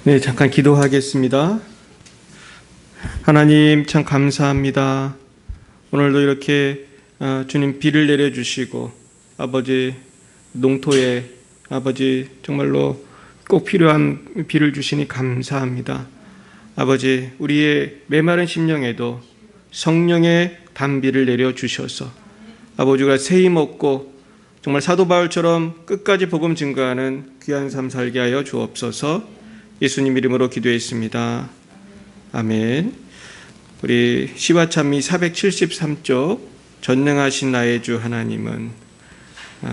네, 잠깐 기도하겠습니다. 하나님 참 감사합니다. 오늘도 이렇게 주님 비를 내려주시고 아버지 농토에 아버지 정말로 꼭 필요한 비를 주시니 감사합니다. 아버지 우리의 메마른 심령에도 성령의 단비를 내려주셔서 아버지가 세임 얻고 정말 사도 바울처럼 끝까지 복음 증거하는 귀한 삶 살게 하여 주옵소서. 예수님 이름으로 기도했습니다. 아멘. 우리 시와찬미 473쪽 전능하신 나의 주 하나님은,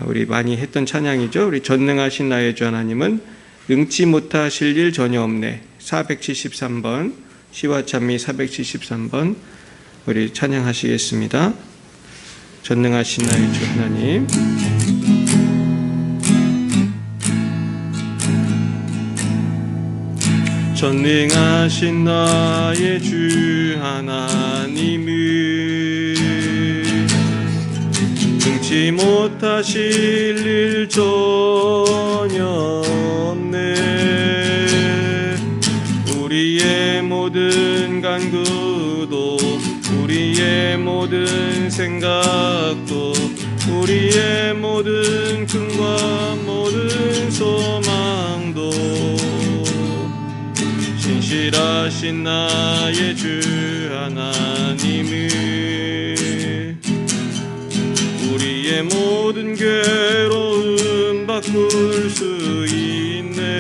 우리 많이 했던 찬양이죠. 우리 전능하신 나의 주 하나님은 능치 못하실 일 전혀 없네. 473번 시와찬미 473번 우리 찬양하시겠습니다. 전능하신 나의 주 하나님. 전능하신 나의 주 하나님은 능치 못하실 일 전혀 없네. 우리의 모든 간구도 우리의 모든 생각도 우리의 모든 꿈과 모든 소망도 신실하신 나의 주 하나님은 우리의 모든 괴로움 바꿀 수 있네.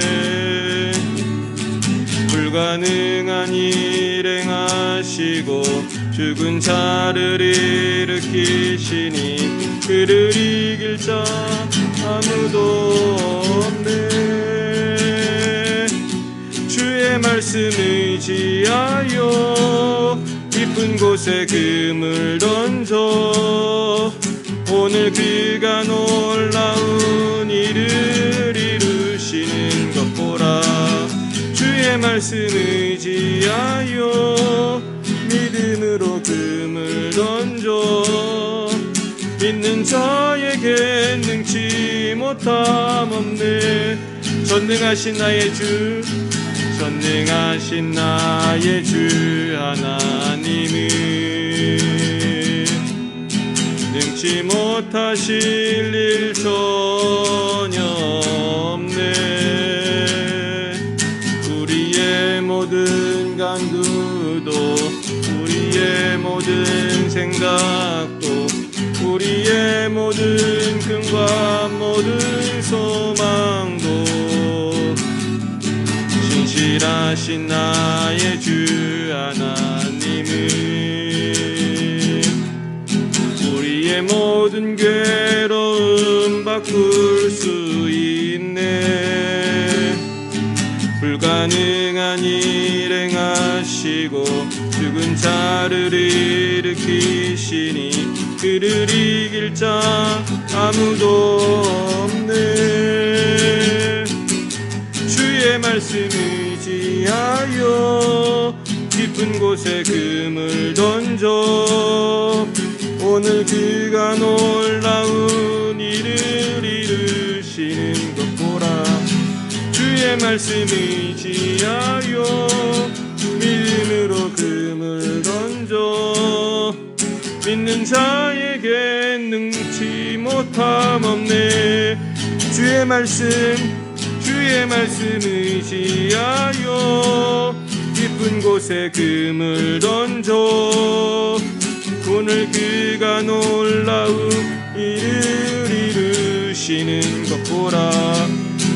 불가능한 일 행하시고 죽은 자를 일으키시니 그를 이길 자 아무도 없네. 주의 말씀 의지하여 깊은 곳에 금을 던져 오늘 그가 놀라운 일을 이루시는 것 보라. 주의 말씀 의지하여 믿음으로 금을 던져 믿는 자에게 능치 못함 없네. 전능하신 나의 주, 전능하신 나의 주 하나님은 능치 못하실 일 전혀 없네. 우리의 모든 간구도 우리의 모든 생각도 우리의 모든 꿈과 모든 소망도 신실하신 나의 주 하나님은 우리의 모든 괴로움 바꿀 수 있네. 불가능한 일 행하시고 죽은 자를 일으키시니 그를 이길 자 아무도 없네. 주의 말씀 의지하여 깊은 곳에 금을 던져 오늘 그가 놀라운 일을 이루시는 것 보라. 주의 말씀 의지하여 믿음으로 금을 던져 믿는 자에게 능치 못함 없네. 주의 말씀 의지하여 깊은 곳에 금을 던져 오늘 그가 놀라운 일을 이루시는 것 보라.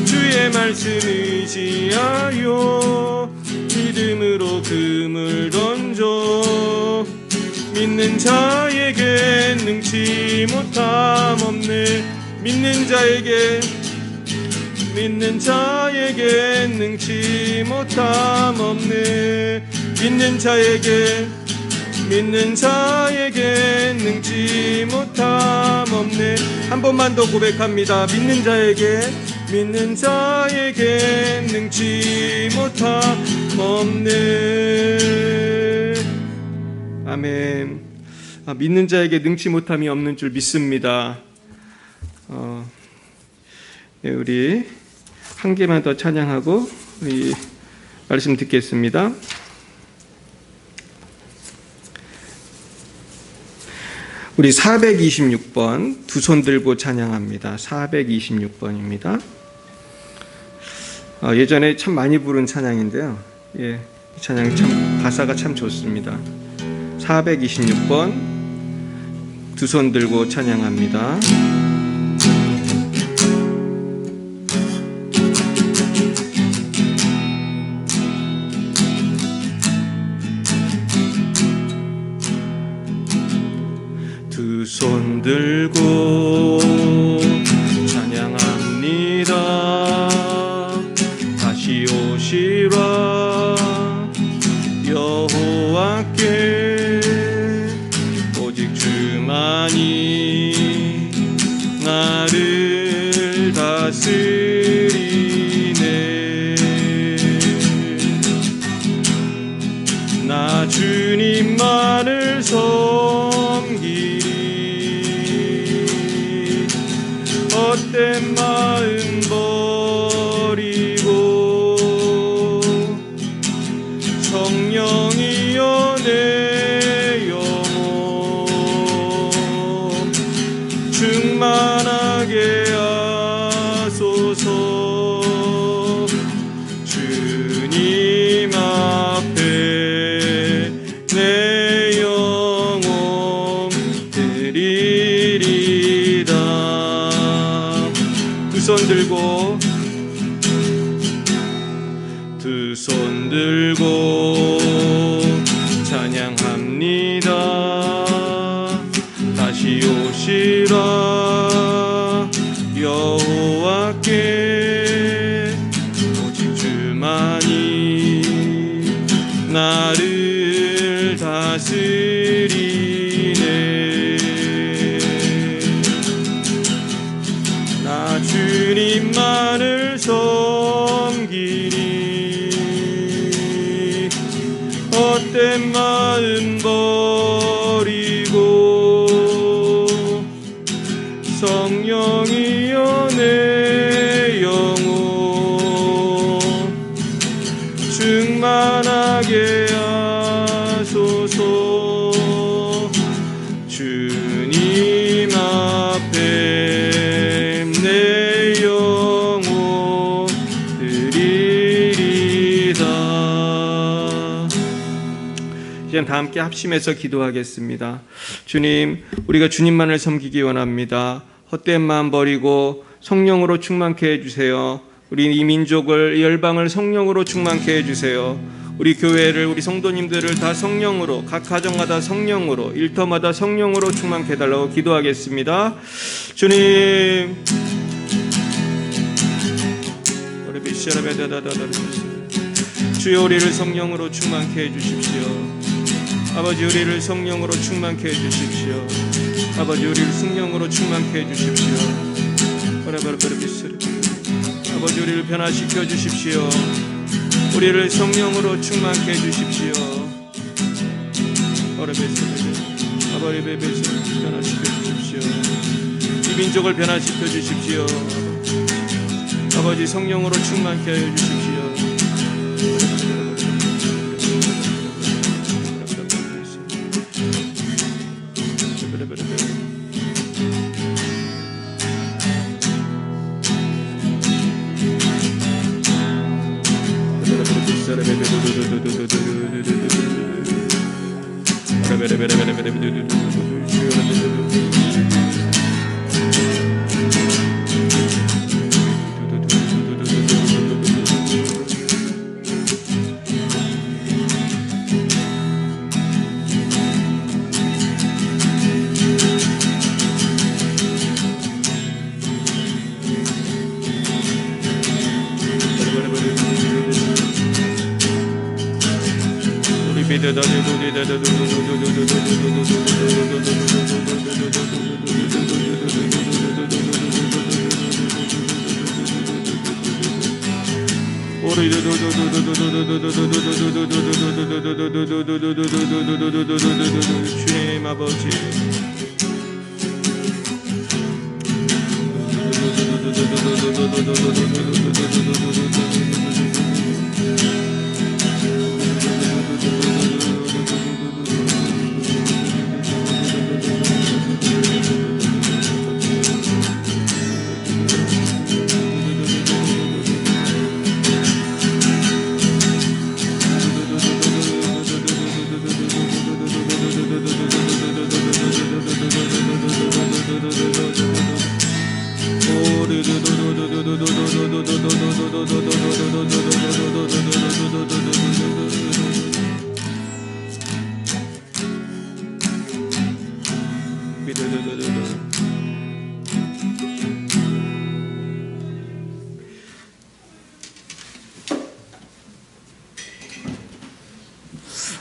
주의 말씀 의지하여 믿음으로 금을 던져 믿는 자에게 능치 못함 없네. 믿는 자에게 능치 못함 없네. 믿는 자에게 능치 못함 없네. 한 번만 더 고백합니다. 믿는 자에게 능치 못함 없네. 아멘. 믿는 자에게 능치 못함이 없는 줄 믿습니다. 우리 한 개만 더 찬양하고 우리 말씀 듣겠습니다. 우리 426번 두 손 들고 찬양합니다. 426번입니다. 예전에 참 많이 부른 찬양인데요. 이 찬양이 참 가사가 참 좋습니다. 426번 두 손 들고 찬양합니다. 두 손 들고 찬양합니다. 다시 오시라 여호와께 오직 주만이 나를 다스리네. 나 주님만을 섬기리. 헛된 마음 버리고 성령이여 내 영혼 충만하게 하소서. 주님 앞에 내 영혼 드리리다. 두 손 들고 두 손 들고 찬양합니다. 다시 오시라 여호와께 오직 주만이 나를 다스리네. 나 주님만을 섬기리. 헛된 마음 버리고 성령이여 내 영혼 충만하게 하소서. 주님 앞에 내 영혼 드리리다. 이제 다 함께 합심해서 기도하겠습니다. 주님, 우리가 주님만을 섬기기 원합니다. 헛된 마음 버리고 성령으로 충만케 해주세요. 우리 이 민족을, 이 열방을 성령으로 충만케 해주세요. 우리 교회를, 우리 성도님들을 다 성령으로, 각 가정마다 성령으로, 일터마다 성령으로 충만케 해달라고 기도하겠습니다. 주님, 주여 우리를 성령으로 충만케 해주십시오. 아버지, 우리를 성령으로 충만케 해주십시오. 아버지, 우리를 성령으로 충만케 해주십시오. 아버지, 우리를 변화시켜 주십시오. 우리를 성령으로 충만케 해주십시오. 아버지, 변화시켜 주십시오. 이 민족을 변화시켜 주십시오. 아버지, 성령으로 충만케 해 주십시오. 주님 아버지,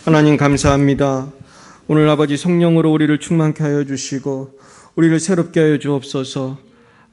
하나님 감사합니다. 오늘 아버지 성령으로 우리를 충만케 하여 주시고 우리를 새롭게 하여 주옵소서.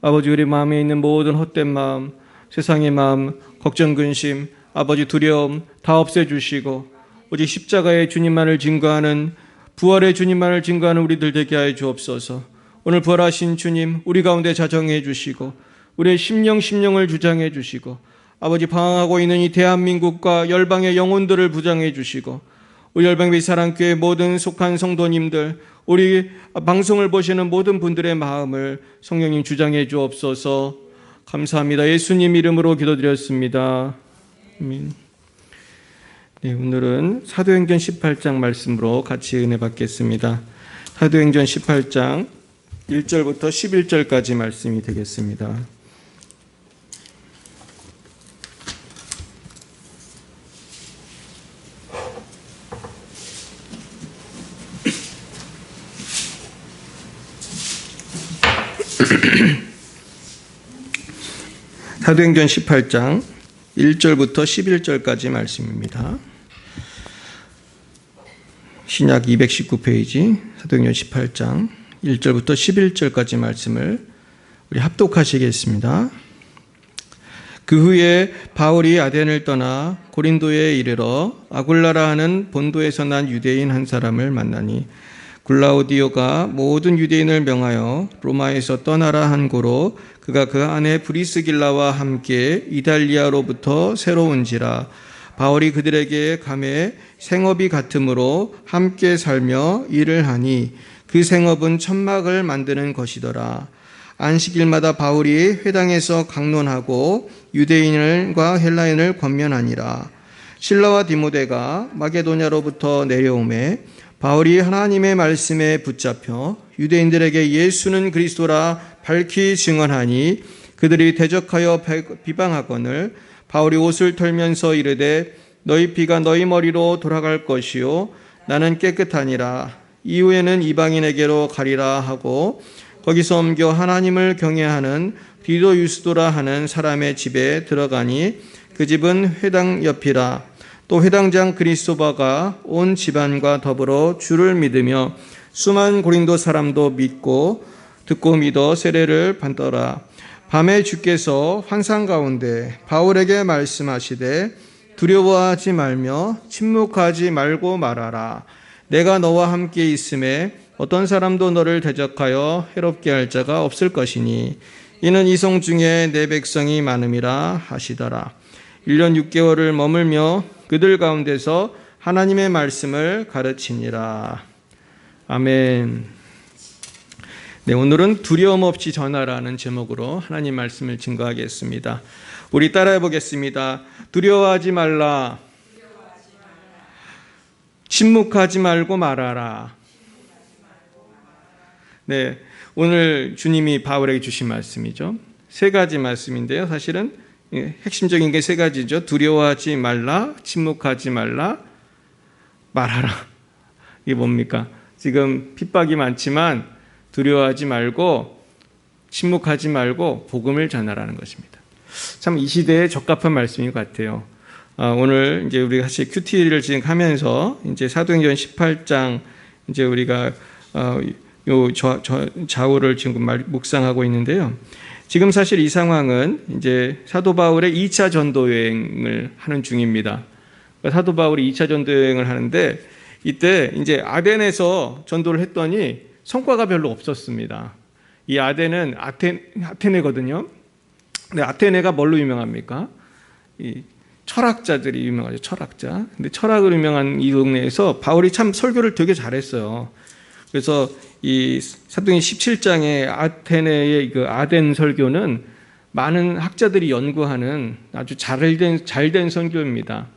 아버지 우리 마음에 있는 모든 헛된 마음, 세상의 마음, 걱정, 근심, 아버지 두려움 다 없애주시고 오직 십자가의 주님만을 증거하는 부활의 주님만을 증거하는 우리들 되게 하여 주옵소서. 오늘 부활하신 주님 우리 가운데 자정해 주시고 우리의 심령을 주장해 주시고 아버지 방황하고 있는 이 대한민국과 열방의 영혼들을 부장해 주시고 우리 열방의 사랑교회 모든 속한 성도님들 우리 방송을 보시는 모든 분들의 마음을 성령님 주장해 주옵소서. 감사합니다. 예수님 이름으로 기도드렸습니다. 아멘. 네, 오늘은 사도행전 18장 말씀으로 같이 은혜 받겠습니다. 사도행전 18장 1절부터 11절까지 말씀이 되겠습니다. 사도행전 18장 1절부터 11절까지 말씀입니다. 신약 219페이지 사도행전 18장 1절부터 11절까지 말씀을 우리 합독하시겠습니다. 그 후에 바울이 아덴을 떠나 고린도에 이르러 아굴라라 하는 본도에서 난 유대인 한 사람을 만나니 글라우디오가 모든 유대인을 명하여 로마에서 떠나라 한 고로 그가 그 안에 브리스길라와 함께 이달리아로부터 새로 온지라. 바울이 그들에게 감에 생업이 같으므로 함께 살며 일을 하니 그 생업은 천막을 만드는 것이더라. 안식일마다 바울이 회당에서 강론하고 유대인과 헬라인을 권면하니라. 실라와 디모데가 마게도냐로부터 내려오매 바울이 하나님의 말씀에 붙잡혀 유대인들에게 예수는 그리스도라 밝히 증언하니 그들이 대적하여 비방하거늘 바울이 옷을 털면서 이르되 너희 피가 너희 머리로 돌아갈 것이요 나는 깨끗하니라. 이후에는 이방인에게로 가리라 하고 거기서 옮겨 하나님을 경외하는 디도 유스도라 하는 사람의 집에 들어가니 그 집은 회당 옆이라. 또 회당장 그리스도바가 온 집안과 더불어 주를 믿으며 수많은 고린도 사람도 믿고 듣고 믿어 세례를 받더라. 밤에 주께서 환상 가운데 바울에게 말씀하시되 두려워하지 말며 침묵하지 말고 말하라. 내가 너와 함께 있음에 어떤 사람도 너를 대적하여 해롭게 할 자가 없을 것이니 이는 이성 중에 내 백성이 많음이라 하시더라. 1년 6개월을 머물며 그들 가운데서 하나님의 말씀을 가르치니라. 아멘. 네, 오늘은 두려움 없이 전하라는 제목으로 하나님 말씀을 증거하겠습니다. 우리 따라해 보겠습니다. 두려워하지 말라. 침묵하지 말고 말하라. 네, 오늘 주님이 바울에게 주신 말씀이죠. 세 가지 말씀인데요. 사실은 핵심적인 게 세 가지죠. 두려워하지 말라, 침묵하지 말라, 말하라. 이게 뭡니까? 지금 핍박이 많지만 두려워하지 말고 침묵하지 말고 복음을 전하라는 것입니다. 참 이 시대에 적합한 말씀인 것 같아요. 오늘 이제 우리가 사실 큐티를 지금 하면서 이제 사도행전 18장 이제 우리가 요 좌우를 지금 묵상하고 있는데요. 지금 사실 이 상황은 이제 사도 바울의 2차 전도 여행을 하는 중입니다. 사도 바울이 2차 전도 여행을 하는데 이때 이제 아덴에서 전도를 했더니 성과가 별로 없었습니다. 이 아덴은 아테네거든요. 근데 아테네가 뭘로 유명합니까? 이 철학자들이 유명하죠. 철학자. 근데 철학으로 유명한 이 동네에서 바울이 참 설교를 되게 잘했어요. 그래서 이 사도행전 17장의 아테네의 그 아덴 설교는 많은 학자들이 연구하는 아주 잘된 설교입니다.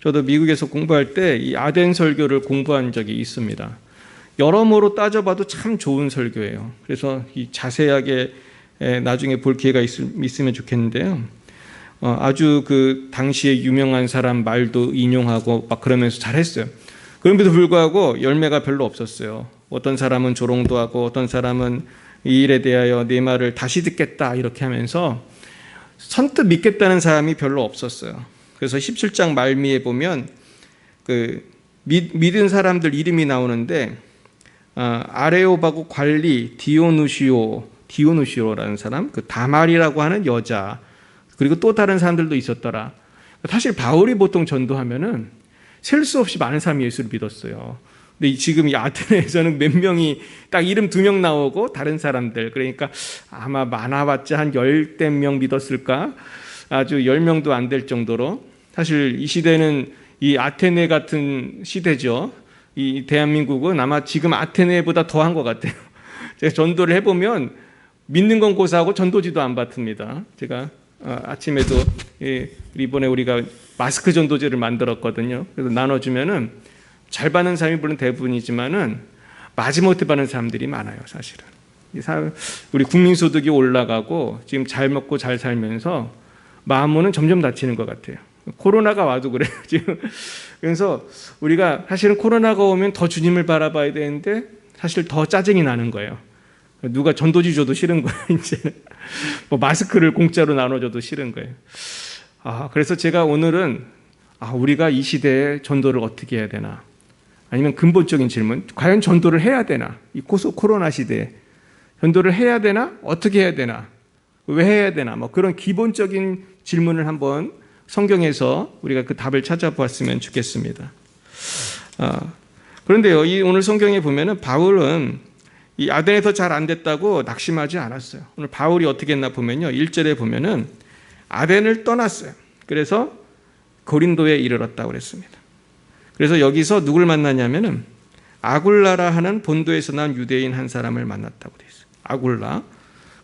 저도 미국에서 공부할 때 이 아덴 설교를 공부한 적이 있습니다. 여러모로 따져봐도 참 좋은 설교예요. 그래서 이 자세하게 나중에 볼 기회가 있으면 좋겠는데요. 아주 그 당시에 유명한 사람 말도 인용하고 막 그러면서 잘했어요. 그럼에도 불구하고 열매가 별로 없었어요. 어떤 사람은 조롱도 하고 어떤 사람은 이 일에 대하여 내 말을 다시 듣겠다 이렇게 하면서 선뜻 믿겠다는 사람이 별로 없었어요. 그래서 17장 말미에 보면 그 믿은 사람들 이름이 나오는데 아레오바고 관리 디오누시오라는 사람, 그 다말이라고 하는 여자, 그리고 또 다른 사람들도 있었더라. 사실 바울이 보통 전도하면은 셀 수 없이 많은 사람이 예수를 믿었어요. 근데 지금 이 아테네에서는 몇 명이 딱 이름 2명 나오고 다른 사람들, 그러니까 아마 많아봤자 한 10대 명 믿었을까? 아주 10명도 안 될 정도로. 사실 이 시대는 이 아테네 같은 시대죠. 이 대한민국은 아마 지금 아테네보다 더한 것 같아요. 제가 전도를 해보면 믿는 건 고사하고 전도지도 안 받습니다. 제가 아침에도 이번에 우리가 마스크 전도제를 만들었거든요. 그래서 나눠주면은 잘 받는 사람이 물론 대부분이지만은 마지못해 받는 사람들이 많아요, 사실은. 우리 국민소득이 올라가고 지금 잘 먹고 잘 살면서 마음은 점점 다치는 것 같아요. 코로나가 와도 그래요, 지금. 그래서 우리가 사실은 코로나가 오면 더 주님을 바라봐야 되는데 사실 더 짜증이 나는 거예요. 누가 전도지 줘도 싫은 거예요, 이제는. 뭐 마스크를 공짜로 나눠줘도 싫은 거예요. 그래서 제가 오늘은 우리가 이 시대에 전도를 어떻게 해야 되나? 아니면 근본적인 질문, 과연 전도를 해야 되나? 이 코로나 시대에 전도를 해야 되나? 어떻게 해야 되나? 왜 해야 되나? 뭐 그런 기본적인 질문을 한번 성경에서 우리가 그 답을 찾아보았으면 좋겠습니다. 그런데요, 이 오늘 성경에 보면은 바울은 이 아덴에서 잘 안 됐다고 낙심하지 않았어요. 오늘 바울이 어떻게 했나 보면요, 1절에 보면은 아덴을 떠났어요. 그래서 고린도에 이르렀다고 그랬습니다. 그래서 여기서 누굴 만나냐면은 아굴라라 하는 본도에서 난 유대인 한 사람을 만났다고 되어 있어요. 아굴라.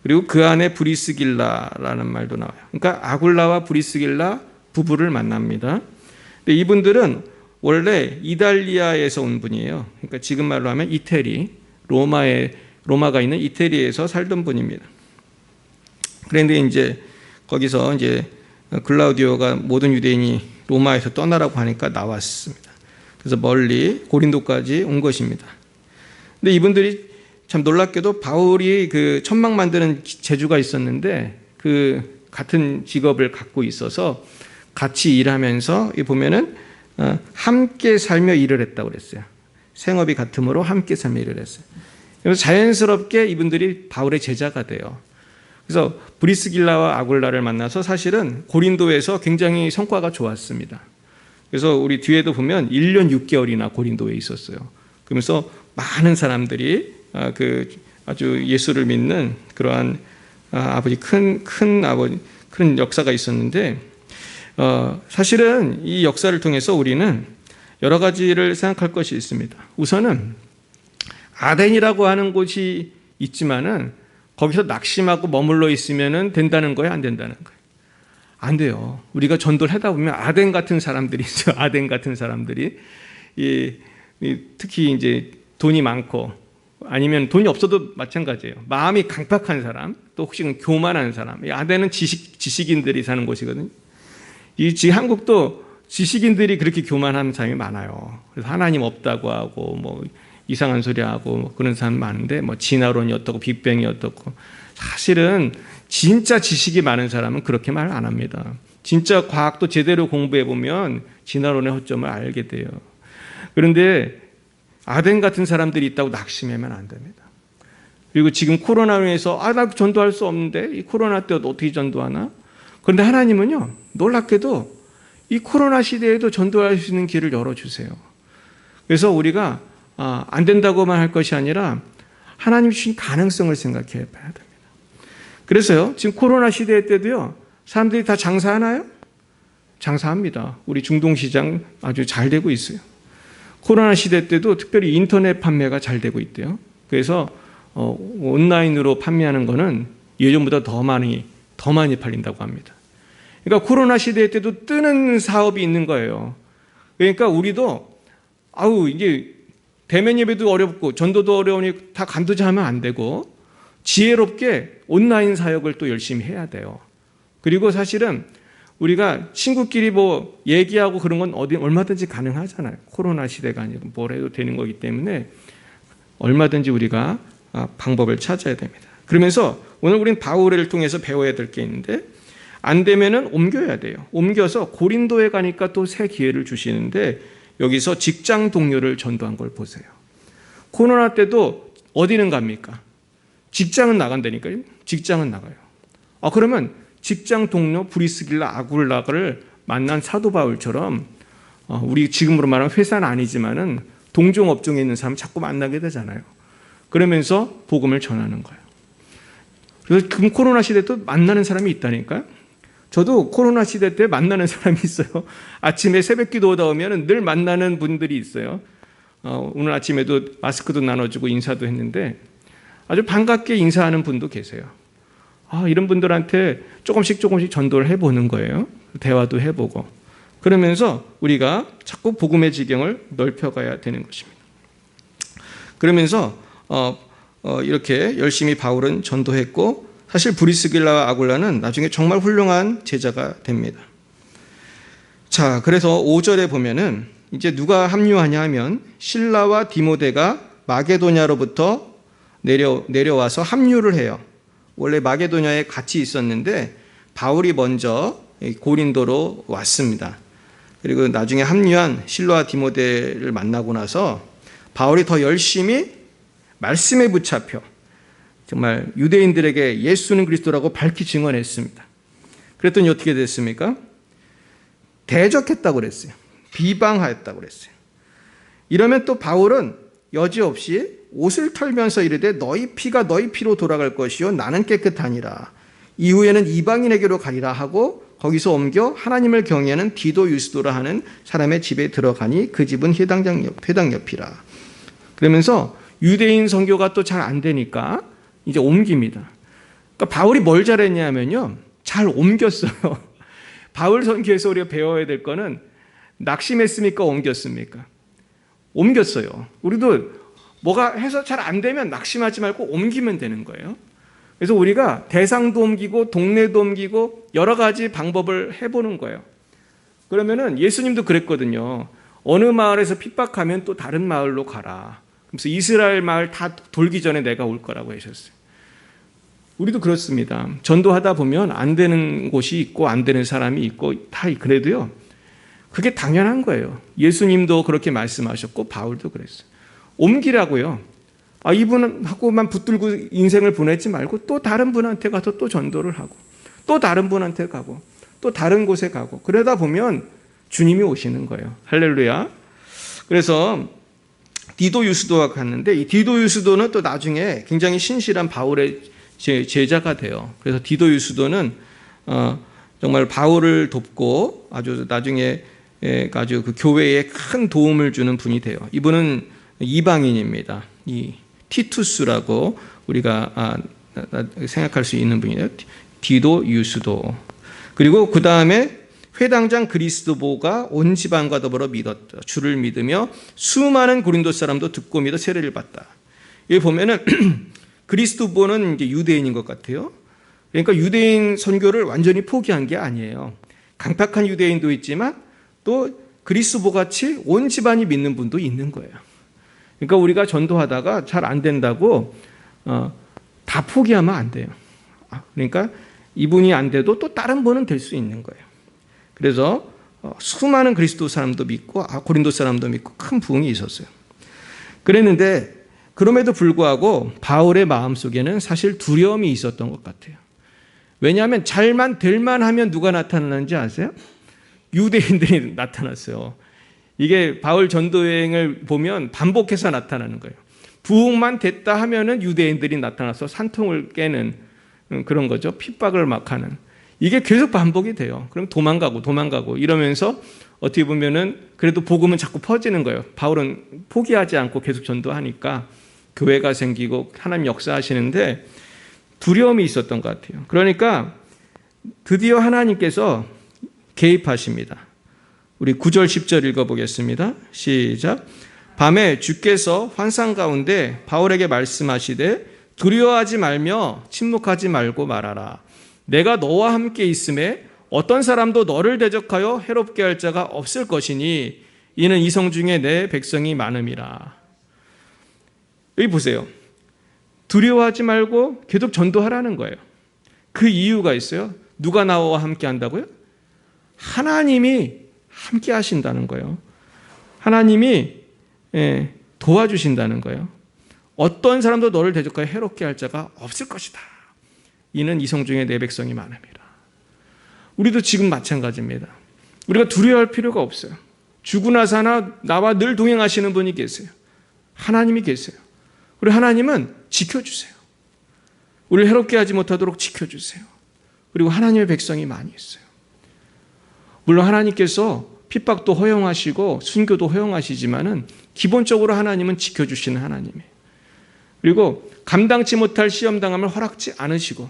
그리고 그 안에 브리스길라라는 말도 나와요. 그러니까 아굴라와 브리스길라 부부를 만납니다. 근데 이분들은 원래 이달리아에서 온 분이에요. 그러니까 지금 말로 하면 이태리, 로마가 있는 이태리에서 살던 분입니다. 그런데 이제 거기서 이제 글라우디오가 모든 유대인이 로마에서 떠나라고 하니까 나왔습니다. 그래서 멀리 고린도까지 온 것입니다. 근데 이분들이 참 놀랍게도 바울이 그 천막 만드는 재주가 있었는데 그 같은 직업을 갖고 있어서 같이 일하면서 보면은 함께 살며 일을 했다고 그랬어요. 생업이 같으므로 함께 살며 일을 했어요. 그래서 자연스럽게 이분들이 바울의 제자가 돼요. 그래서 브리스길라와 아굴라를 만나서 사실은 고린도에서 굉장히 성과가 좋았습니다. 그래서 우리 뒤에도 보면 1년 6개월이나 고린도에 있었어요. 그러면서 많은 사람들이 아주 예수를 믿는 그러한 아버지 큰 역사가 있었는데, 사실은 이 역사를 통해서 우리는 여러 가지를 생각할 것이 있습니다. 우선은 아덴이라고 하는 곳이 있지만은 거기서 낙심하고 머물러 있으면 된다는 거예요, 안 된다는 거예요? 안 돼요. 우리가 전도를 하다 보면 아덴 같은 사람들이 있죠. 아덴 같은 사람들이 특히 이제 돈이 많고 아니면 돈이 없어도 마찬가지예요. 마음이 강팍한 사람, 또 혹시 교만한 사람. 아덴은 지식인들이 사는 곳이거든요. 지금 한국도 지식인들이 그렇게 교만한 사람이 많아요. 그래서 하나님 없다고 하고 뭐 이상한 소리 하고 뭐 그런 사람 많은데 뭐 진화론이 어떻고 빅뱅이 어떻고, 사실은 진짜 지식이 많은 사람은 그렇게 말 안 합니다. 진짜 과학도 제대로 공부해 보면 진화론의 허점을 알게 돼요. 그런데 아덴 같은 사람들이 있다고 낙심하면 안 됩니다. 그리고 지금 코로나로 인해서 나 전도할 수 없는데 이 코로나 때 어떻게 전도하나? 그런데 하나님은요, 놀랍게도 이 코로나 시대에도 전도할 수 있는 길을 열어주세요. 그래서 우리가 안 된다고만 할 것이 아니라 하나님 주신 가능성을 생각해 봐야 됩니다. 그래서요, 지금 코로나 시대 때도요, 사람들이 다 장사하나요? 장사합니다. 우리 중동시장 아주 잘 되고 있어요. 코로나 시대 때도 특별히 인터넷 판매가 잘 되고 있대요. 그래서 온라인으로 판매하는 거는 예전보다 더 많이 팔린다고 합니다. 그러니까 코로나 시대 때도 뜨는 사업이 있는 거예요. 그러니까 우리도 이제 대면 예배도 어렵고 전도도 어려우니 다 간두자 하면 안 되고 지혜롭게 온라인 사역을 또 열심히 해야 돼요. 그리고 사실은 우리가 친구끼리 뭐 얘기하고 그런 건 얼마든지 가능하잖아요. 코로나 시대가 아니고 뭘 해도 되는 거기 때문에 얼마든지 우리가 방법을 찾아야 됩니다. 그러면서 오늘 우리는 바울을 통해서 배워야 될 게 있는데, 안 되면은 옮겨야 돼요. 옮겨서 고린도에 가니까 또 새 기회를 주시는데 여기서 직장 동료를 전도한 걸 보세요. 코로나 때도 어디는 갑니까? 직장은 나간다니까요. 직장은 나가요. 그러면 직장 동료 브리스길라 아굴라를 만난 사도 바울처럼 우리 지금으로 말하면 회사는 아니지만은 동종 업종에 있는 사람 자꾸 만나게 되잖아요. 그러면서 복음을 전하는 거예요. 그래서 지금 코로나 시대 또 만나는 사람이 있다니까요. 저도 코로나 시대 때 만나는 사람이 있어요. 아침에 새벽 기도 오다 오면 늘 만나는 분들이 있어요. 오늘 아침에도 마스크도 나눠주고 인사도 했는데 아주 반갑게 인사하는 분도 계세요. 이런 분들한테 조금씩 전도를 해보는 거예요. 대화도 해보고. 그러면서 우리가 자꾸 복음의 지경을 넓혀가야 되는 것입니다. 그러면서 이렇게 열심히 바울은 전도했고, 사실 브리스길라와 아굴라는 나중에 정말 훌륭한 제자가 됩니다. 자, 그래서 5절에 보면은 이제 누가 합류하냐 하면 실라와 디모데가 마게도냐로부터 내려와서 합류를 해요. 원래 마게도냐에 같이 있었는데 바울이 먼저 고린도로 왔습니다. 그리고 나중에 합류한 실라와 디모데를 만나고 나서 바울이 더 열심히 말씀에 붙잡혀 정말 유대인들에게 예수는 그리스도라고 밝히 증언했습니다. 그랬더니 어떻게 됐습니까? 대적했다고 그랬어요. 비방하였다고 그랬어요. 이러면 또 바울은 여지없이 옷을 털면서 이르되 너희 피가 너희 피로 돌아갈 것이요 나는 깨끗하니라. 이후에는 이방인에게로 가리라 하고 거기서 옮겨 하나님을 경외하는 디도 유스도라 하는 사람의 집에 들어가니 그 집은 회당 옆이라. 그러면서 유대인 선교가 또 잘 안 되니까 이제 옮깁니다. 그러니까 바울이 뭘 잘했냐면요, 잘 옮겼어요. 바울 선교에서 우리가 배워야 될 거는 낙심했습니까? 옮겼습니까? 옮겼어요. 우리도 뭐가 해서 잘 안 되면 낙심하지 말고 옮기면 되는 거예요. 그래서 우리가 대상도 옮기고 동네도 옮기고 여러 가지 방법을 해보는 거예요. 그러면은 예수님도 그랬거든요. 어느 마을에서 핍박하면 또 다른 마을로 가라. 그래서 이스라엘 마을 다 돌기 전에 내가 올 거라고 하셨어요. 우리도 그렇습니다. 전도하다 보면 안 되는 곳이 있고 안 되는 사람이 있고 다 그래도요, 그게 당연한 거예요. 예수님도 그렇게 말씀하셨고 바울도 그랬어요. 옮기라고요. 이분하고만 붙들고 인생을 보내지 말고 또 다른 분한테 가서 또 전도를 하고 또 다른 분한테 가고 또 다른 곳에 가고 그러다 보면 주님이 오시는 거예요. 할렐루야. 그래서 디도 유스도와 갔는데 이 디도 유스도는 또 나중에 굉장히 신실한 바울의 제자가 돼요. 그래서 디도 유스도는 정말 바울을 돕고 아주 나중에 아주 그 교회에 큰 도움을 주는 분이 돼요. 이분은 이방인입니다. 이 티투스라고 우리가 생각할 수 있는 분이에요. 디도 유스도. 그리고 그 다음에 회당장 그리스도보가 온 집안과 더불어 믿었다. 주를 믿으며 수많은 고린도 사람도 듣고 믿어 세례를 받다. 여기 보면은 그리스도보는 이제 유대인인 것 같아요. 그러니까 유대인 선교를 완전히 포기한 게 아니에요. 강팍한 유대인도 있지만 또 그리스도보 같이 온 집안이 믿는 분도 있는 거예요. 그러니까 우리가 전도하다가 잘 안 된다고 다 포기하면 안 돼요. 그러니까 이분이 안 돼도 또 다른 분은 될 수 있는 거예요. 그래서 수많은 그리스도 사람도 믿고 고린도 사람도 믿고 큰 부흥이 있었어요. 그랬는데 그럼에도 불구하고 바울의 마음속에는 사실 두려움이 있었던 것 같아요. 왜냐하면 잘만 될만 하면 누가 나타나는지 아세요? 유대인들이 나타났어요. 이게 바울 전도 여행을 보면 반복해서 나타나는 거예요. 부흥만 됐다 하면은 유대인들이 나타나서 산통을 깨는 그런 거죠. 핍박을 막 하는. 이게 계속 반복이 돼요. 그럼 도망가고 이러면서 어떻게 보면은 그래도 복음은 자꾸 퍼지는 거예요. 바울은 포기하지 않고 계속 전도하니까 교회가 생기고 하나님 역사하시는데 두려움이 있었던 것 같아요. 그러니까 드디어 하나님께서 개입하십니다. 우리 9절 10절 읽어보겠습니다. 시작. 밤에 주께서 환상 가운데 바울에게 말씀하시되 두려워하지 말며 침묵하지 말고 말하라. 내가 너와 함께 있음에 어떤 사람도 너를 대적하여 해롭게 할 자가 없을 것이니 이는 이성 중에 내 백성이 많음이라. 여기 보세요. 두려워하지 말고 계속 전도하라는 거예요. 그 이유가 있어요. 누가 나와 함께 한다고요? 하나님이 함께 하신다는 거예요. 하나님이 도와주신다는 거예요. 어떤 사람도 너를 대적하여 해롭게 할 자가 없을 것이다. 이는 이성 중에 내 백성이 많음이라. 우리도 지금 마찬가지입니다. 우리가 두려워할 필요가 없어요. 죽으나 사나 나와 늘 동행하시는 분이 계세요. 하나님이 계세요. 그리고 하나님은 지켜주세요. 우리를 해롭게 하지 못하도록 지켜주세요. 그리고 하나님의 백성이 많이 있어요. 물론 하나님께서 핍박도 허용하시고 순교도 허용하시지만은 기본적으로 하나님은 지켜주시는 하나님이에요. 그리고 감당치 못할 시험당함을 허락지 않으시고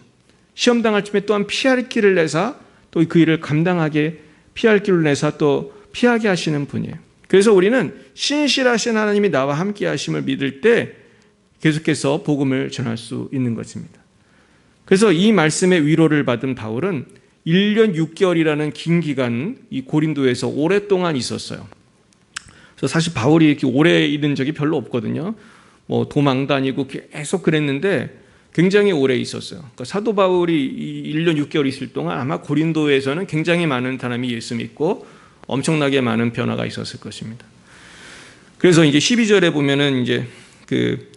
시험당할 쯤에 또한 피할 길을 내사 또 그 일을 감당하게 피할 길을 내사 또 피하게 하시는 분이에요. 그래서 우리는 신실하신 하나님이 나와 함께 하심을 믿을 때 계속해서 복음을 전할 수 있는 것입니다. 그래서 이 말씀의 위로를 받은 바울은 1년 6개월이라는 긴 기간 이 고린도에서 오랫동안 있었어요. 그래서 사실 바울이 이렇게 오래 있는 적이 별로 없거든요. 뭐 도망 다니고 계속 그랬는데 굉장히 오래 있었어요. 그러니까 사도 바울이 1년 6개월 있을 동안 아마 고린도에서는 굉장히 많은 사람이 예수 믿고 엄청나게 많은 변화가 있었을 것입니다. 그래서 이제 12절에 보면은 이제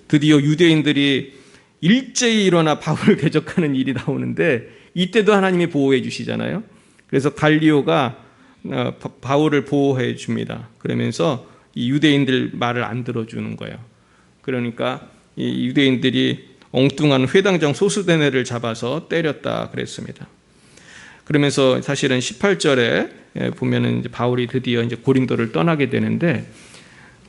드디어 유대인들이 일제히 일어나 바울을 대적하는 일이 나오는데 이때도 하나님이 보호해 주시잖아요. 그래서 갈리오가 바울을 보호해 줍니다. 그러면서 이 유대인들 말을 안 들어주는 거예요. 그러니까 이 유대인들이 엉뚱한 회당장 소수대네를 잡아서 때렸다 그랬습니다. 그러면서 사실은 18절에 보면은 이제 바울이 드디어 이제 고린도를 떠나게 되는데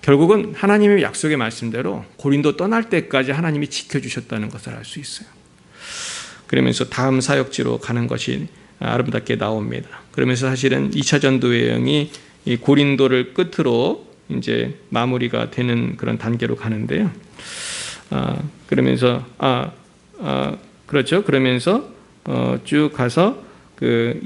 결국은 하나님의 약속의 말씀대로 고린도 떠날 때까지 하나님이 지켜주셨다는 것을 알 수 있어요. 그러면서 다음 사역지로 가는 것이 아름답게 나옵니다. 그러면서 사실은 2차 전도 여행이 이 고린도를 끝으로 이제 마무리가 되는 그런 단계로 가는데요. 그렇죠. 그러면서 쭉 가서 그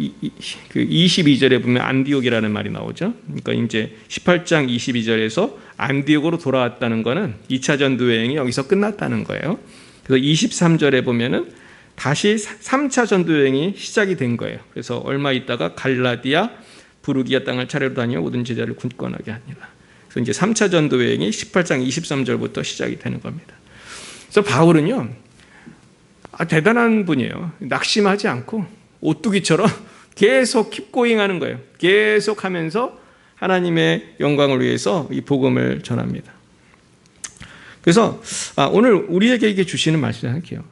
22절에 보면 안디옥이라는 말이 나오죠. 그러니까 이제 18장 22절에서 안디옥으로 돌아왔다는 것은 2차 전도 여행이 여기서 끝났다는 거예요. 그래서 23절에 보면은 다시 3차 전도 여행이 시작이 된 거예요. 그래서 얼마 있다가 갈라디아, 부르기아 땅을 차례로 다니며 모든 제자를 굳건하게 하니라. 그래서 이제 3차 전도 여행이 18장 23절부터 시작이 되는 겁니다. 그래서 바울은요, 대단한 분이에요. 낙심하지 않고 오뚜기처럼 계속 킵고잉하는 거예요. 계속 하면서 하나님의 영광을 위해서 이 복음을 전합니다. 그래서 오늘 우리에게 이게 주시는 말씀을 할게요.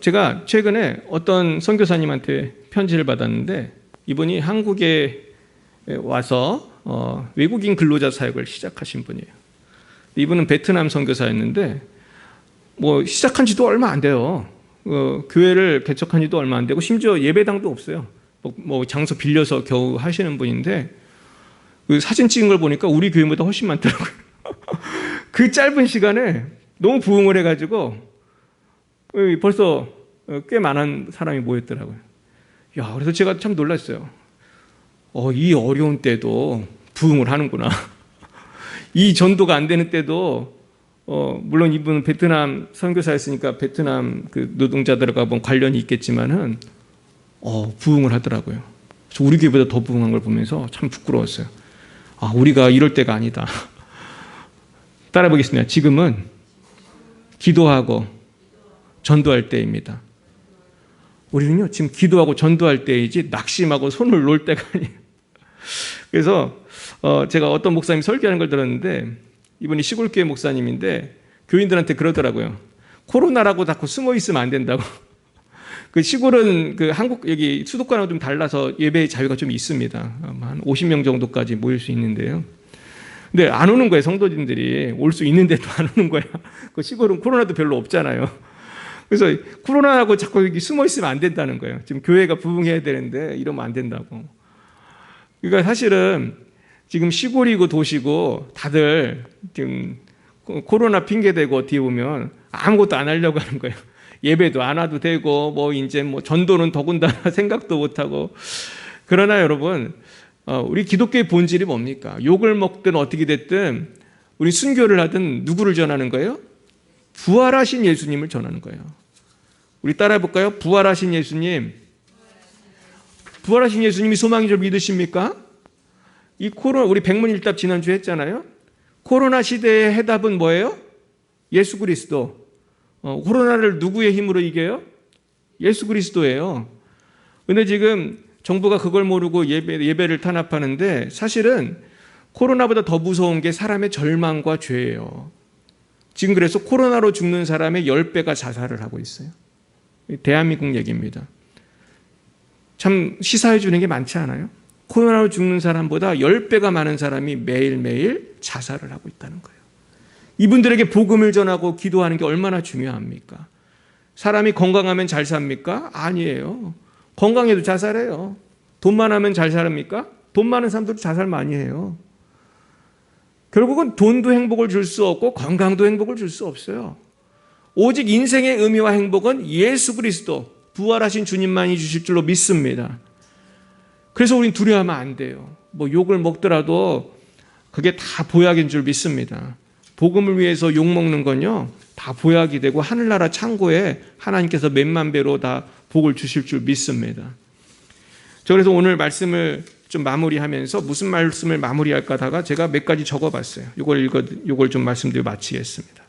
제가 최근에 어떤 선교사님한테 편지를 받았는데 이분이 한국에 와서 외국인 근로자 사역을 시작하신 분이에요. 이분은 베트남 선교사였는데 뭐 시작한 지도 얼마 안 돼요. 교회를 개척한 지도 얼마 안 되고 심지어 예배당도 없어요. 뭐 장소 빌려서 겨우 하시는 분인데 그 사진 찍은 걸 보니까 우리 교회보다 훨씬 많더라고요. 그 짧은 시간에 너무 부흥을 해가지고 벌써 꽤 많은 사람이 모였더라고요. 야, 그래서 제가 참 놀랐어요. 이 어려운 때도 부흥을 하는구나. 이 전도가 안 되는 때도 물론 이분은 베트남 선교사였으니까 베트남 그 노동자들과 뭐 관련이 있겠지만은 부흥을 하더라고요. 그래서 우리 교회보다 더 부흥한 걸 보면서 참 부끄러웠어요. 우리가 이럴 때가 아니다. 따라 보겠습니다. 지금은 기도하고 전도할 때입니다. 우리는요, 지금 기도하고 전도할 때이지 낙심하고 손을 놓을 때가 아니에요. 그래서 제가 어떤 목사님 설교하는 걸 들었는데 이분이 시골교회 목사님인데 교인들한테 그러더라고요. 코로나라고 자꾸 숨어 있으면 안 된다고. 그 시골은 그 한국 여기 수도권하고 좀 달라서 예배의 자유가 좀 있습니다. 한 50명 정도까지 모일 수 있는데요. 근데 안 오는 거예요. 성도진들이 올 수 있는데도 안 오는 거야. 그 시골은 코로나도 별로 없잖아요. 그래서 코로나라고 자꾸 여기 숨어 있으면 안 된다는 거예요. 지금 교회가 부흥해야 되는데 이러면 안 된다고. 그러니까 사실은 지금 시골이고 도시고 다들 지금 코로나 핑계대고 어떻게 보면 아무것도 안 하려고 하는 거예요. 예배도 안 와도 되고 뭐 이제 뭐 전도는 더군다나 생각도 못 하고. 그러나 여러분, 우리 기독교의 본질이 뭡니까? 욕을 먹든 어떻게 됐든 우리 순교를 하든 누구를 전하는 거예요? 부활하신 예수님을 전하는 거예요. 우리 따라해 볼까요? 부활하신 예수님. 부활하신 예수님이 소망인 줄 믿으십니까? 이 코로나, 우리 백문일답 지난주에 했잖아요. 코로나 시대의 해답은 뭐예요? 예수 그리스도. 코로나를 누구의 힘으로 이겨요? 예수 그리스도예요. 근데 지금 정부가 그걸 모르고 예배를 탄압하는데, 사실은 코로나보다 더 무서운 게 사람의 절망과 죄예요. 지금 그래서 코로나로 죽는 사람의 10배가 자살을 하고 있어요. 대한민국 얘기입니다. 참 시사해 주는 게 많지 않아요? 코로나로 죽는 사람보다 10배가 많은 사람이 매일매일 자살을 하고 있다는 거예요. 이분들에게 복음을 전하고 기도하는 게 얼마나 중요합니까? 사람이 건강하면 잘 삽니까? 아니에요. 건강해도 자살해요. 돈만 하면 잘 살합니까? 돈 많은 사람들도 자살 많이 해요. 결국은 돈도 행복을 줄 수 없고 건강도 행복을 줄 수 없어요. 오직 인생의 의미와 행복은 예수 그리스도, 부활하신 주님만이 주실 줄로 믿습니다. 그래서 우린 두려워하면 안 돼요. 뭐 욕을 먹더라도 그게 다 보약인 줄 믿습니다. 복음을 위해서 욕 먹는 건요, 다 보약이 되고 하늘나라 창고에 하나님께서 몇만 배로 다 복을 주실 줄 믿습니다. 저 그래서 오늘 말씀을 좀 마무리하면서 무슨 말씀을 마무리할까 하다가 제가 몇 가지 적어봤어요. 요걸 좀 말씀드리고 마치겠습니다.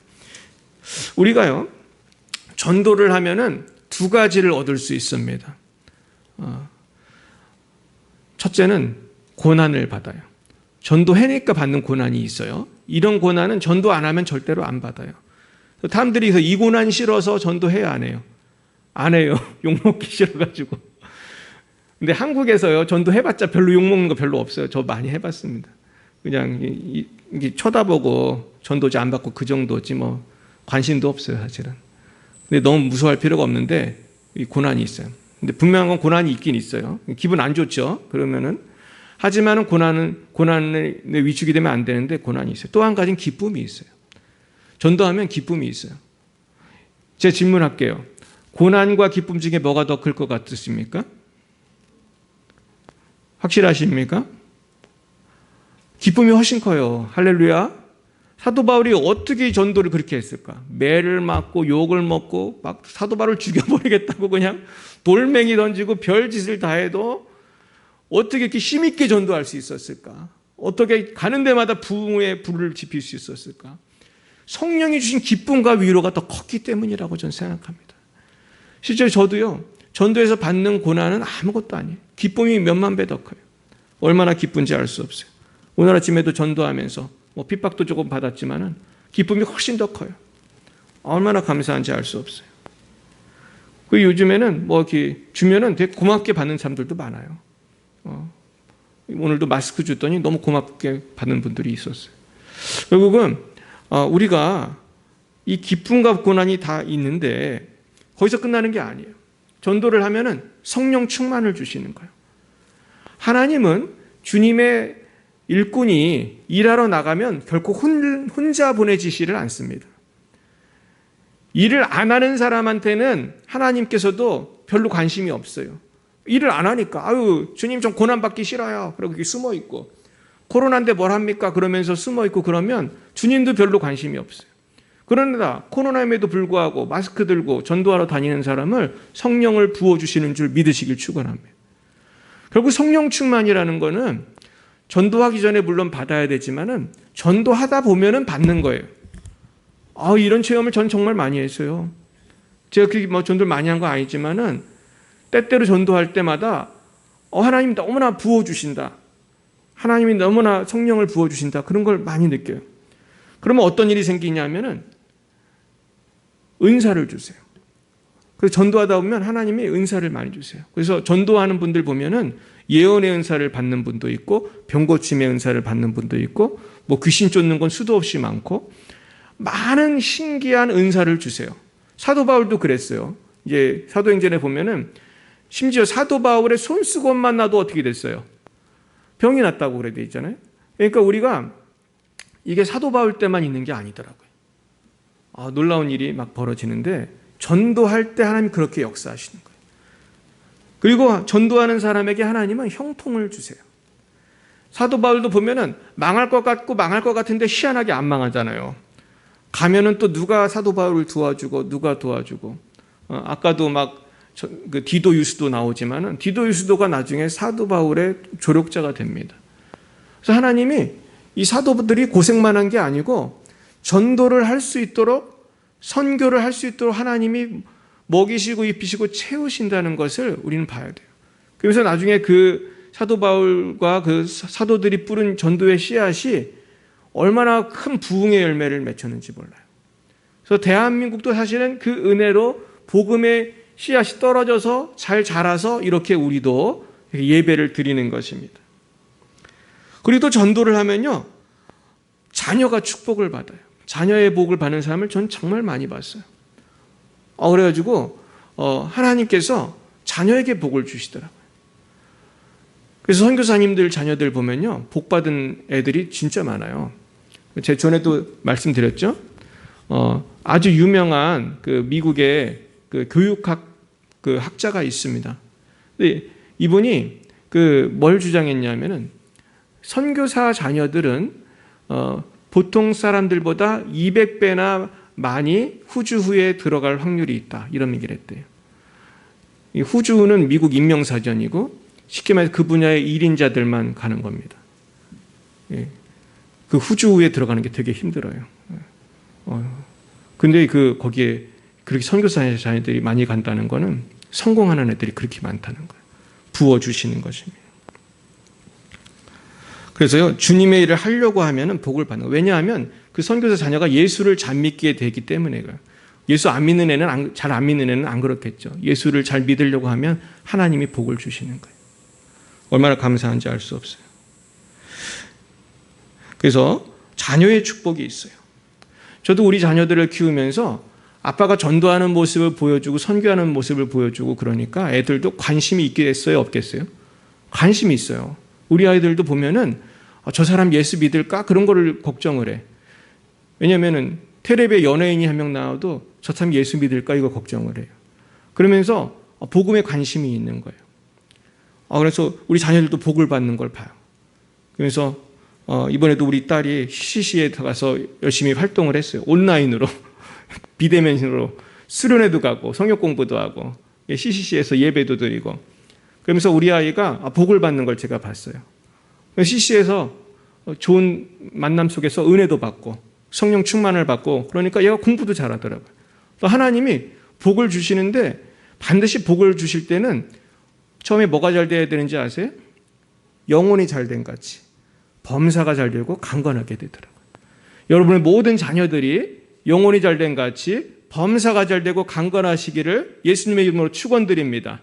우리가요, 전도를 하면은 두 가지를 얻을 수 있습니다. 첫째는 고난을 받아요. 전도해니까 받는 고난이 있어요. 이런 고난은 전도 안 하면 절대로 안 받아요. 사람들이 이 고난 싫어서 전도해야 안 해요. 안 해요. 욕먹기 싫어가지고. 근데 한국에서요, 전도해봤자 별로 욕먹는 거 별로 없어요. 저 많이 해봤습니다. 그냥 쳐다보고 전도지 안 받고 그 정도지 뭐 관심도 없어요, 사실은. 근데 너무 무서워할 필요가 없는데 이 고난이 있어요. 근데 분명한 건 고난이 있긴 있어요. 기분 안 좋죠. 그러면은. 하지만은 고난에 위축이 되면 안 되는데 고난이 있어요. 또 한 가지는 기쁨이 있어요. 전도하면 기쁨이 있어요. 제가 질문할게요. 고난과 기쁨 중에 뭐가 더 클 것 같으십니까? 확실하십니까? 기쁨이 훨씬 커요. 할렐루야. 사도 바울이 어떻게 전도를 그렇게 했을까? 매를 맞고 욕을 먹고 막 사도 바울을 죽여버리겠다고 그냥 돌멩이 던지고 별짓을 다 해도 어떻게 이렇게 힘있게 전도할 수 있었을까? 어떻게 가는 데마다 부흥의 불을 지필 수 있었을까? 성령이 주신 기쁨과 위로가 더 컸기 때문이라고 저는 생각합니다. 실제로 저도요, 전도에서 받는 고난은 아무것도 아니에요. 기쁨이 몇만 배 더 커요. 얼마나 기쁜지 알 수 없어요. 오늘 아침에도 전도하면서 뭐 핍박도 조금 받았지만은 기쁨이 훨씬 더 커요. 얼마나 감사한지 알 수 없어요. 그 요즘에는 뭐 이렇게 주면은 되게 고맙게 받는 사람들도 많아요. 오늘도 마스크 줬더니 너무 고맙게 받는 분들이 있었어요. 결국은 우리가 이 기쁨과 고난이 다 있는데 거기서 끝나는 게 아니에요. 전도를 하면은 성령 충만을 주시는 거예요. 하나님은 주님의 일꾼이 일하러 나가면 결코 혼자 보내지시를 않습니다. 일을 안 하는 사람한테는 하나님께서도 별로 관심이 없어요. 일을 안 하니까 아유 주님 좀 고난받기 싫어요. 그러고 숨어 있고 코로나인데 뭘 합니까? 그러면서 숨어 있고 그러면 주님도 별로 관심이 없어요. 그러나 코로나임에도 불구하고 마스크 들고 전도하러 다니는 사람을 성령을 부어주시는 줄 믿으시길 축원합니다. 결국 성령 충만이라는 거는 전도하기 전에 물론 받아야 되지만은 전도하다 보면은 받는 거예요. 이런 체험을 전 정말 많이 했어요. 제가 그렇게 뭐 전도를 많이 한 건 아니지만은 때때로 전도할 때마다 하나님이 너무나 부어주신다. 하나님이 너무나 성령을 부어주신다. 그런 걸 많이 느껴요. 그러면 어떤 일이 생기냐면은 은사를 주세요. 그래서 전도하다 보면 하나님이 은사를 많이 주세요. 그래서 전도하는 분들 보면은 예언의 은사를 받는 분도 있고 병고침의 은사를 받는 분도 있고 뭐 귀신 쫓는 건 수도 없이 많고 많은 신기한 은사를 주세요. 사도 바울도 그랬어요. 이제 사도행전에 보면은 심지어 사도 바울의 손수건만 나도 어떻게 됐어요? 병이 났다고 그래 돼 있잖아요. 그러니까 우리가 이게 사도 바울 때만 있는 게 아니더라고요. 놀라운 일이 막 벌어지는데 전도할 때 하나님이 그렇게 역사하시는 거예요. 그리고 전도하는 사람에게 하나님은 형통을 주세요. 사도 바울도 보면은 망할 것 같고 망할 것 같은데 희한하게 안 망하잖아요. 가면은 또 누가 사도 바울을 도와주고 누가 도와주고 아까도 막 그 디도 유스도 나오지만은 디도 유스도가 나중에 사도 바울의 조력자가 됩니다. 그래서 하나님이 이 사도들이 고생만 한 게 아니고 전도를 할 수 있도록, 선교를 할 수 있도록 하나님이 먹이시고 입히시고 채우신다는 것을 우리는 봐야 돼요. 그래서 나중에 그 사도 바울과 그 사도들이 뿌린 전도의 씨앗이 얼마나 큰 부흥의 열매를 맺혔는지 몰라요. 그래서 대한민국도 사실은 그 은혜로 복음의 씨앗이 떨어져서 잘 자라서 이렇게 우리도 예배를 드리는 것입니다. 그리고 또 전도를 하면요, 자녀가 축복을 받아요. 자녀의 복을 받는 사람을 전 정말 많이 봤어요. 그래가지고 하나님께서 자녀에게 복을 주시더라고요. 그래서 선교사님들 자녀들 보면요, 복 받은 애들이 진짜 많아요. 제가 전에도 말씀드렸죠. 아주 유명한 그 미국의 그 교육학 그 학자가 있습니다. 근데 이분이 그 뭘 주장했냐면은 선교사 자녀들은 보통 사람들보다 200배나 많이 후주후에 들어갈 확률이 있다, 이런 얘기를 했대요. 이 후주는 미국 임명사전이고 쉽게 말해서 그 분야의 1인자들만 가는 겁니다. 예. 그 후주에 들어가는 게 되게 힘들어요. 근데 거기에 그렇게 선교사 자녀들이 많이 간다는 거는 성공하는 애들이 그렇게 많다는 거예요. 부어주시는 것입니다. 그래서요, 주님의 일을 하려고 하면은 복을 받는 거예요. 왜냐하면 그 선교사 자녀가 예수를 잘 믿게 되기 때문에 그래요. 예수 안 믿는 애는, 잘 안 믿는 애는 안 그렇겠죠. 예수를 잘 믿으려고 하면 하나님이 복을 주시는 거예요. 얼마나 감사한지 알 수 없어요. 그래서 자녀의 축복이 있어요. 저도 우리 자녀들을 키우면서 아빠가 전도하는 모습을 보여주고 선교하는 모습을 보여주고 그러니까 애들도 관심이 있겠어요, 없겠어요? 관심이 있어요. 우리 아이들도 보면은 저 사람 예수 믿을까? 그런 거를 걱정을 해. 왜냐면은 텔레비에 연예인이 한 명 나와도 저 사람 예수 믿을까? 이거 걱정을 해요. 그러면서 복음에 관심이 있는 거예요. 그래서 우리 자녀들도 복을 받는 걸 봐요. 그래서 이번에도 우리 딸이 CCC에 가서 열심히 활동을 했어요. 온라인으로, 비대면으로 수련회도 가고 성역 공부도 하고 CCC에서 예배도 드리고, 그러면서 우리 아이가 복을 받는 걸 제가 봤어요. CCC에서 좋은 만남 속에서 은혜도 받고 성령 충만을 받고, 그러니까 얘가 공부도 잘하더라고요. 하나님이 복을 주시는데 반드시 복을 주실 때는 처음에 뭐가 잘 돼야 되는지 아세요? 영혼이 잘 된 같이 범사가 잘 되고 강건하게 되더라고요. 여러분의 모든 자녀들이 영혼이 잘 된 같이 범사가 잘 되고 강건하시기를 예수님의 이름으로 축원드립니다.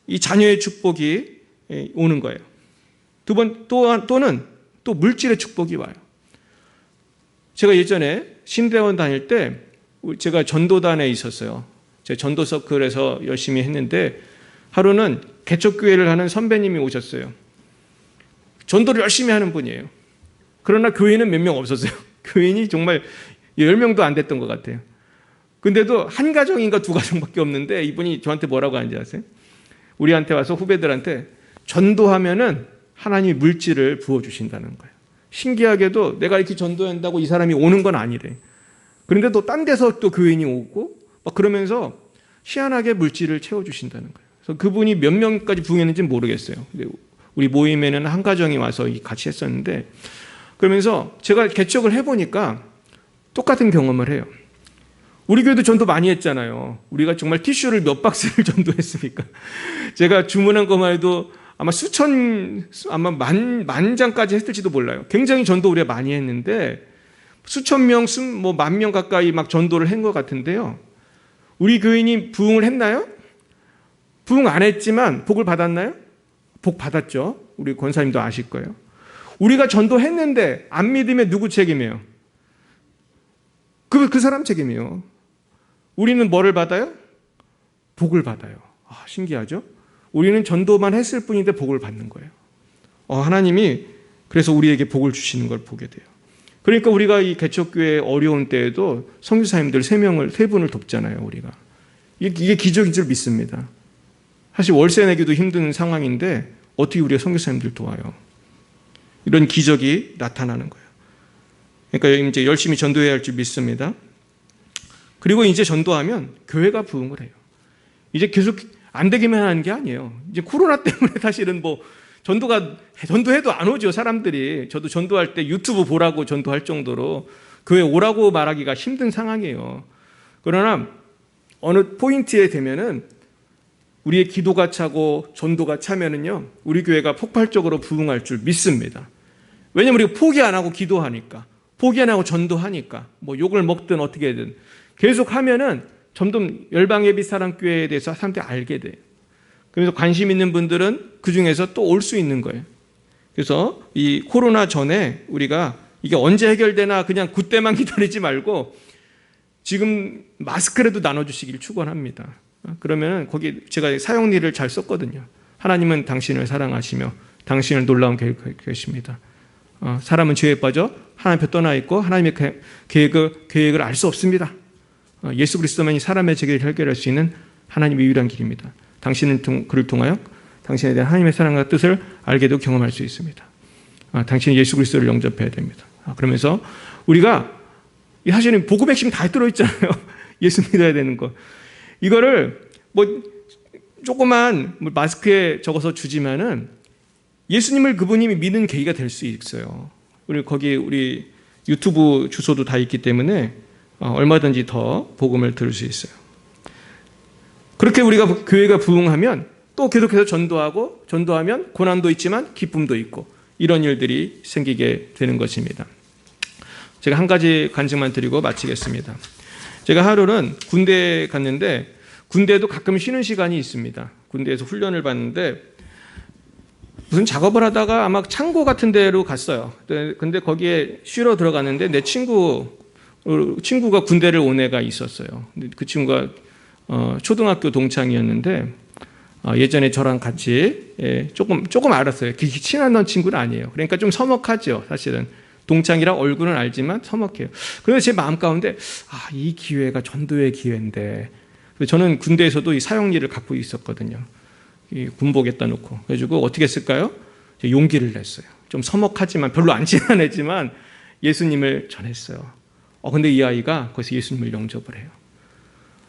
이 자녀의 축복이 오는 거예요. 두 번, 또는 또 물질의 축복이 와요. 제가 예전에 신대원 다닐 때 제가 전도단에 있었어요. 제가 전도 서클에서 열심히 했는데 하루는 개척교회를 하는 선배님이 오셨어요. 전도를 열심히 하는 분이에요. 그러나 교인은 몇 명 없었어요. 교인이 정말 10명도 안 됐던 것 같아요. 근데도 한 가정인가 두 가정밖에 없는데 이분이 저한테 뭐라고 하는지 아세요? 우리한테 와서 후배들한테 전도하면은 하나님이 물질을 부어주신다는 거예요. 신기하게도 내가 이렇게 전도한다고 이 사람이 오는 건 아니래. 그런데 또 딴 데서 또 교인이 오고 막 그러면서 희한하게 물질을 채워주신다는 거예요. 그래서 그분이 몇 명까지 부흥했는지 모르겠어요. 우리 모임에는 한 가정이 와서 같이 했었는데, 그러면서 제가 개척을 해보니까 똑같은 경험을 해요. 우리 교회도 전도 많이 했잖아요. 우리가 정말 티슈를 몇 박스를 전도했습니까? 제가 주문한 것만 해도 아마 아마 만 장까지 했을지도 몰라요. 굉장히 전도 우리가 많이 했는데 수천 명, 뭐 10,000명 가까이 막 전도를 한 것 같은데요. 우리 교인이 부흥을 했나요? 부흥 안 했지만 복을 받았나요? 복 받았죠. 우리 권사님도 아실 거예요. 우리가 전도했는데 안 믿으면 누구 책임이에요? 그 사람 책임이에요. 우리는 뭐를 받아요? 복을 받아요. 신기하죠? 우리는 전도만 했을 뿐인데 복을 받는 거예요. 하나님이 그래서 우리에게 복을 주시는 걸 보게 돼요. 그러니까 우리가 이 개척교회 어려운 때에도 선교사님들 3분을 돕잖아요, 우리가. 이게 기적인 줄 믿습니다. 사실 월세 내기도 힘든 상황인데 어떻게 우리가 선교사님들 도와요? 이런 기적이 나타나는 거예요. 그러니까 이제 열심히 전도해야 할 줄 믿습니다. 그리고 이제 전도하면 교회가 부흥을 해요. 이제 계속 안 되기만 하는 게 아니에요. 이제 코로나 때문에 사실은 뭐 전도해도 안 오죠, 사람들이. 저도 전도할 때 유튜브 보라고 전도할 정도로 교회 오라고 말하기가 힘든 상황이에요. 그러나 어느 포인트에 되면은 우리의 기도가 차고 전도가 차면은요, 우리 교회가 폭발적으로 부흥할 줄 믿습니다. 왜냐면 우리가 포기 안 하고 기도하니까, 포기 안 하고 전도하니까, 뭐 욕을 먹든 어떻게든 계속 하면은 점점 열방예비사랑교회에 대해서 사람들이 알게 돼요. 그래서 관심 있는 분들은 그 중에서 또 올 수 있는 거예요. 그래서 이 코로나 전에 우리가 이게 언제 해결되나 그냥 그때만 기다리지 말고 지금 마스크라도 나눠주시길 축원합니다. 그러면 거기 제가 사용리를 잘 썼거든요. 하나님은 당신을 사랑하시며 당신을 놀라운 계획을 계십니다. 사람은 죄에 빠져 하나님 앞에 떠나 있고 하나님의 계획을 알 수 없습니다. 예수 그리스도만이 사람의 죄를 해결할 수 있는 하나님의 유일한 길입니다. 당신은 그를 통하여 당신에 대한 하나님의 사랑과 뜻을 알게도 경험할 수 있습니다. 당신은 예수 그리스도를 영접해야 됩니다. 그러면서 우리가 사실은 복음 핵심 다 들어있잖아요. 예수 믿어야 되는 거. 이거를 뭐 조그만 마스크에 적어서 주지만은 예수님을 그분이 믿는 계기가 될 수 있어요. 거기 우리 유튜브 주소도 다 있기 때문에 얼마든지 더 복음을 들을 수 있어요. 그렇게 우리가 교회가 부흥하면 또 계속해서 전도하면 고난도 있지만 기쁨도 있고 이런 일들이 생기게 되는 것입니다. 제가 한 가지 간증만 드리고 마치겠습니다. 제가 하루는 군대에 갔는데 군대에도 가끔 쉬는 시간이 있습니다. 군대에서 훈련을 받는데 무슨 작업을 하다가 아마 창고 같은 데로 갔어요. 근데 거기에 쉬러 들어갔는데 내 친구가 군대를 온 애가 있었어요. 그 친구가 초등학교 동창이었는데 예전에 저랑 같이 조금 알았어요. 친한 친구는 아니에요. 그러니까 좀 서먹하죠, 사실은. 동창이라 얼굴은 알지만 서먹해요. 그래서 제 마음 가운데 이 기회가 전도의 기회인데, 저는 군대에서도 이 사형리를 갖고 있었거든요. 이 군복에다 놓고. 그래가지고 어떻게 했을까요? 용기를 냈어요. 좀 서먹하지만 별로 안 친한 애지만 예수님을 전했어요. 근데 이 아이가 거기서 예수님을 영접을 해요.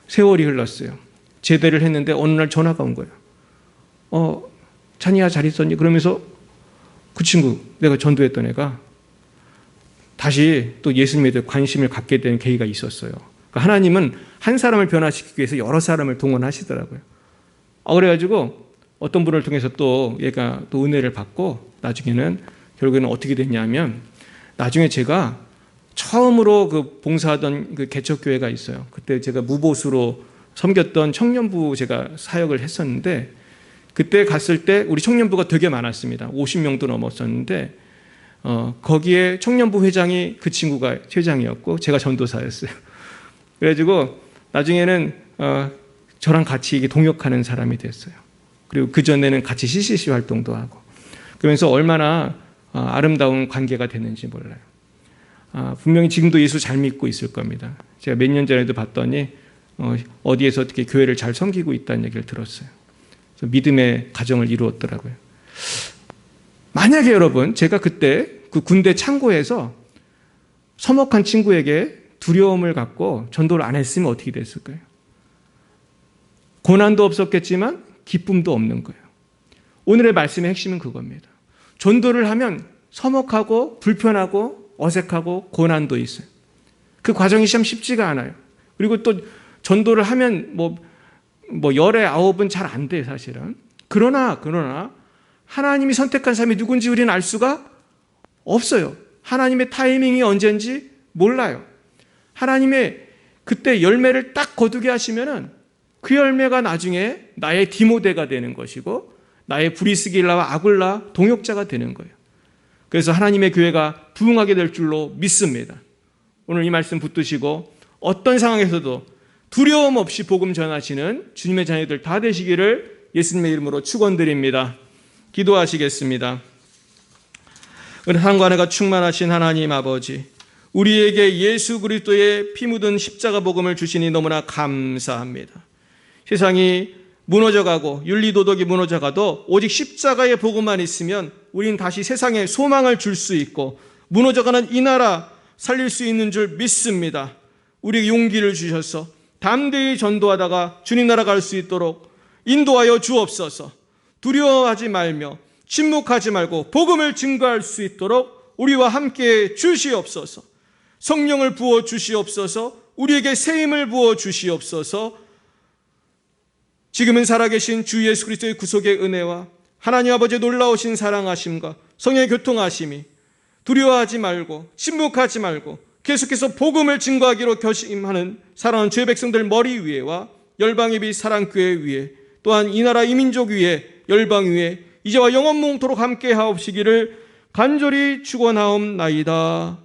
세월이 흘렀어요. 제대를 했는데 어느 날 전화가 온 거예요. 찬이야 잘 있었니? 그러면서 그 친구, 내가 전도했던 애가 다시 또 예수님에 대해 관심을 갖게 된 계기가 있었어요. 그러니까 하나님은 한 사람을 변화시키기 위해서 여러 사람을 동원하시더라고요. 그래가지고 어떤 분을 통해서 또 얘가 또 은혜를 받고 나중에는 결국에는 어떻게 됐냐면, 나중에 제가 처음으로 그 봉사하던 그 개척교회가 있어요. 그때 제가 무보수로 섬겼던 청년부 제가 사역을 했었는데, 그때 갔을 때 우리 청년부가 되게 많았습니다. 50명도 넘었었는데 거기에 청년부 회장이 그 친구가 회장이었고 제가 전도사였어요. 그래가지고 나중에는 저랑 같이 이게 동역하는 사람이 됐어요. 그리고 그전에는 같이 CCC 활동도 하고, 그러면서 얼마나 아름다운 관계가 됐는지 몰라요. 분명히 지금도 예수 잘 믿고 있을 겁니다. 제가 몇 년 전에도 봤더니 어디에서 어떻게 교회를 잘 섬기고 있다는 얘기를 들었어요. 그래서 믿음의 가정을 이루었더라고요. 만약에 여러분, 제가 그때 그 군대 창고에서 서먹한 친구에게 두려움을 갖고 전도를 안 했으면 어떻게 됐을까요? 고난도 없었겠지만 기쁨도 없는 거예요. 오늘의 말씀의 핵심은 그겁니다. 전도를 하면 서먹하고 불편하고 어색하고 고난도 있어요. 그 과정이 참 쉽지가 않아요. 그리고 또 전도를 하면 열에 9은 잘 안 돼, 사실은. 그러나 하나님이 선택한 사람이 누군지 우리는 알 수가 없어요. 하나님의 타이밍이 언제인지 몰라요. 하나님의 그때 열매를 딱 거두게 하시면은 그 열매가 나중에 나의 디모데가 되는 것이고 나의 브리스길라와 아굴라 동역자가 되는 거예요. 그래서 하나님의 교회가 부흥하게 될 줄로 믿습니다. 오늘 이 말씀 붙드시고 어떤 상황에서도 두려움 없이 복음 전하시는 주님의 자녀들 다 되시기를 예수님의 이름으로 축원드립니다. 기도하시겠습니다. 은혜가 충만하신 하나님 아버지, 우리에게 예수 그리스도의 피 묻은 십자가 복음을 주시니 너무나 감사합니다. 세상이 무너져가고 윤리도덕이 무너져가도 오직 십자가의 복음만 있으면 우린 다시 세상에 소망을 줄 수 있고 무너져가는 이 나라 살릴 수 있는 줄 믿습니다. 우리에게 용기를 주셔서 담대히 전도하다가 주님 나라 갈 수 있도록 인도하여 주옵소서. 두려워하지 말며 침묵하지 말고 복음을 증거할 수 있도록 우리와 함께 주시옵소서. 성령을 부어 주시옵소서. 우리에게 새 힘을 부어 주시옵소서. 지금은 살아계신 주 예수 그리스도의 구속의 은혜와 하나님 아버지의 놀라우신 사랑하심과 성령의 교통하심이 두려워하지 말고 침묵하지 말고 계속해서 복음을 증거하기로 결심하는 사랑하는 주의 백성들 머리 위에와 열방의 빛 사랑교회 위에 또한 이 나라 이 민족 위에 열방 위에 이제와 영원몽토록 함께 하옵시기를 간절히 축원하옵나이다.